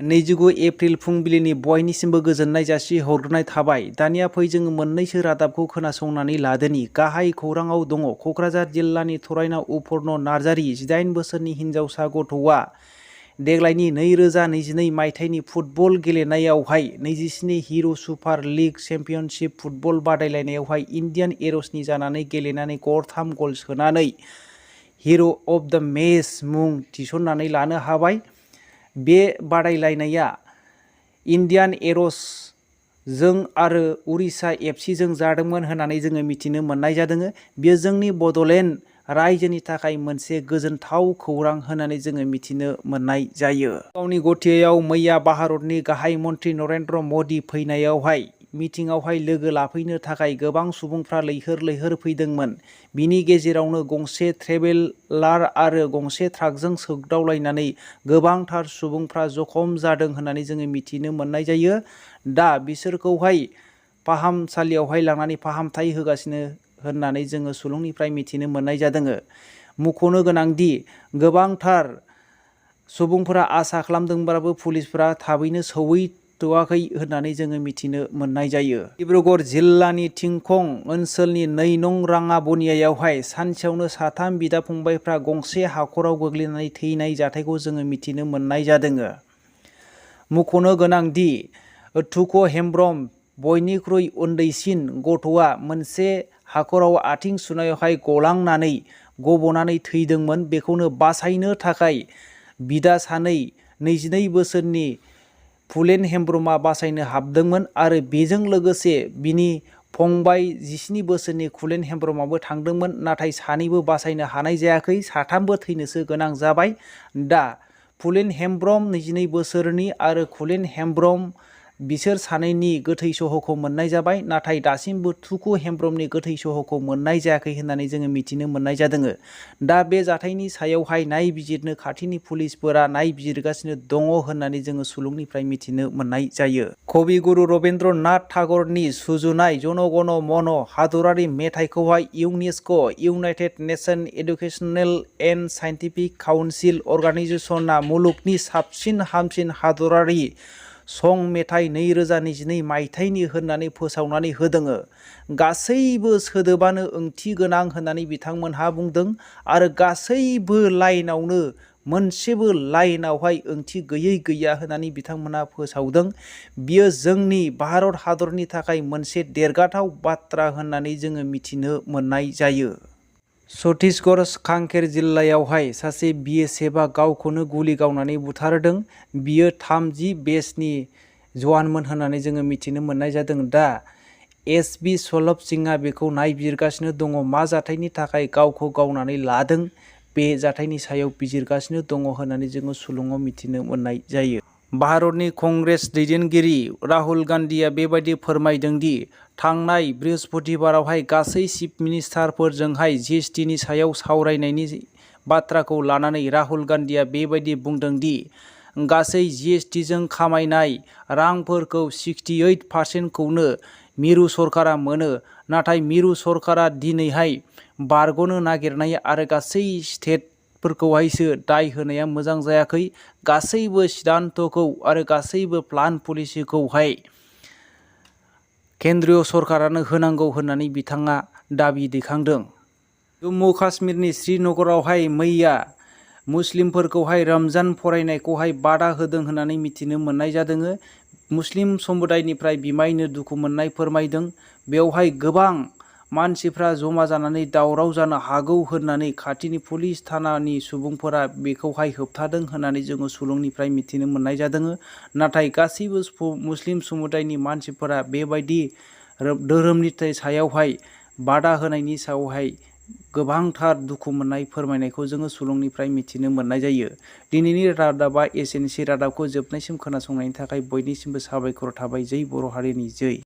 29 April फुंबिलिनि बयनिसिमबो गोजोननाय जासि हरग्रोनाय थाबाय। दानिया फै जोङो मोननैसो रादाबखौ खोनासंनानै लादोनि। गाहाय खौराङाव दङ कक्राझार जिल्लानि थरायना उफर्न नार्जारि 18 बोसोरनि हिनजावसा गथ'आ देग्लायनि 2022 मायथाइनि फुटबल गेलेनायावहाय 27 हिर' सुपार लीग चेम्पियनशिप फुटबल बादायलायनायावहाय इन्डियान एर'सनि जानानै गेलेनानै गरथाम गल सोनानै हिर' अफ द मेच मुं थिसननानै लानो हाबाय। बे बादायलायनाया इन्डियान एर'स जों आरो उरिष्या FC जों जादोंमोन होननानै जोङो मिथिनो मोननाय जादों। बेयो जोंनि बड'लेण्ड रायजोनि थाखाय मोनसे गोजोनथाव खौरां होननानै जोङो मिथिनो मोननाय जायो। गावनि गथियाव मैया भारतनि गाहाय मन्थ्रि नरेन्द्र मदि फैनायावहाय मिटिंआवहाय लोगो लाफैनो थाखाय गोबां सुबुंफ्रा लैहोर लैहोर फैदोंमोन। बिनि गेजेरावनो गंसे ट्रेभेलार आरो गंसे ट्राकजों सौग्रावलायनानै गोबांथार सुबुंफ्रा जखम जादों होननानै जोङो मिथिनो मोननाय जायो। दा बिसोरखौहाय फाहामसालियावहाय लांनानै फाहामथाय होगासिनो होननानै जोङो सुलुंनिफ्राय मिथिनो मोननाय जादों। मख'नो गोनांदि गोबांथार सुबुंफोरा आसा खालामदोंब्लाबो पुलिसफोरा थाबैनो सौहैथ'वाखै होननानै जोङो मिथिनो मोननाय जायो। डिब्रुगड़ जिल्लानि थिंखं ओनसोलनि 2 नं राङाबनियायावहाय सानसेयावनो 3 बिदा फंबायफ्रा गंसे हाखराव गोग्लैनानै थैनाय जाथायखौ जोङो मिथिनो मोननाय जादों। मख'नो गोनांदि थुक' हेमब्रम बयनिख्रुइ उन्दैसिन गथ'आ मोनसे हाखराव आथिं सुनायावहाय गलांनानै गबनानै थैदोंमोन। बेखौनो बासायनो थाखाय बिदा सानै 22 बोसोरनि फुलेन हेमब्रमा बासायनो हाबदोंमोन आरो बेजों लोगोसे बिनि फंबाय 17 बोसोरनि कुलेन हेमब्रमाबो थांदोंमोन। नाथाय सानैबो बासायनो हानाय जायाखै, 3बो थैनोसो गोनां जाबाय। दा फुलेन हेमब्रम 22 बोसोरनि आरो कुलेन हेमब्रम बिसोर सानैनि गोथै सहखौ मोननाय जाबाय। नाथाय दासिमबो थुक' हेमब्रमनि गोथै सहखौ मोननाय जायाखै होननानै जोङो मिथिनो मोननाय जादों। दा बे जाथायनि सायावहाय नायबिजिरनो खाथिनि पुलिसफोरा नायबिजिरगासिनो दङ होननानै जोङो सुलुंनिफ्राय मिथिनो मोननाय जायो। कवि गुरु रबीन्द्र नाथ ठाकुरनि सुजुनाय जन गण मन हादरारि मेथाइखौहाय UNESCO' United Nation Educational and Scientific Council अर्गानाइजेसनआ मुलुगनि साबसिन हामसिन हादरारि सं मेथाइ 2022 मायथाइनि होननानै फोसावनानै होदों। गासैबो सोदोबानो ओंथि गोनां होननानै बिथांमोनहा बुंदों आरो गासैबो लाइनावनो मोनसेबो लाइनावहाय ओंथि गैयै गैया होननानै बिथांमोनहा फोसावदों। बियो जोंनि भारत हादरनि थाखाय मोनसे देरगाथाव बाथ्रा होननानै जोङो मिथिनो मोननाय जायो। छत्तीसगढ़ कांकेर जिल्लायावहाय सासे BSFआ गावखौनो गुलि गावनानै बुथारदों। बियो 30 बैसोनि जवानमोन होननानै जोङो मिथिनो मोननाय जादों। दा SP सलभ सिंहआ बेखौ नायबिजिरगासिनो दङ। मा जाथायनि थाखाय गावखौ गावनानै लादों बे जाथायनि सायाव बिजिरगासिनो दङ होननानै जोङो सुलुङाव मिथिनो मोननाय जायो। भारतनि कंग्रेस दैदेनगिरि राहुल गान्धीआ बेबायदि फोरमायदों दि थांनाय बृहस्पतिबारावहाय गासै चिफ मिनिस्टारफोरजोंहाय GSTनि सायाव सावरायनायनि बाथ्राखौ लानानै राहुल गान्धीआ बेबायदि बुंदों दि गासै GSTजों खामायनाय रांफोरखौ 68% मिरु सरकारा मोनो। नाथाय मिरु सरकारा दिनैहाय बारग'नो नागिरनाय आरो गासै स्टेटफोरखौहायसो दाय होनाया मोजां जायाखै। गासैबो सिद्धान्तखौ आरो गासैबो प्लान पलिसिखौहाय केन्द्रीय सरकारानो होनांगौ होननानै बिथाङा दाबि दैखांदों। जम्मु काश्मीरनि श्रीनगरावहाय मैया मुस्लिमफोरखौहाय रमजान फरायनायखौहाय बादा होदों होननानै मिथिनो मोननाय जादों। मुस्लिम समुदायनिफ्राय बिमायनो दुखु मोननाय फोरमायदों। बेवहाय गोबां मानसिफ्रा जमा जानानै दावराव जानो हागौ होननानै खाथिनि पुलिस थानानि सुबुंफोरा बेखौहाय होबथादों होननानै जोङो सुलुंनिफ्राय मिथिनो मोननाय जादों। नाथाय गासैबो मुस्लिम समुदायनि मानसिफोरा बेबायदि धोरोमनि सायावहाय बादा होनायनि सायावहाय गोबांथार दुखु मोननाय फोरमायनायखौ जोङो सुलुंनिफ्राय मिथिनो मोननाय जायो। दिनैनि रादाबा एसेनोसै। रादाबखौ जोबनायसिम खोनासंनायनि थाखाय बयनिसिमबो साबायखर थाबाय। जै बर' हारिनि जै।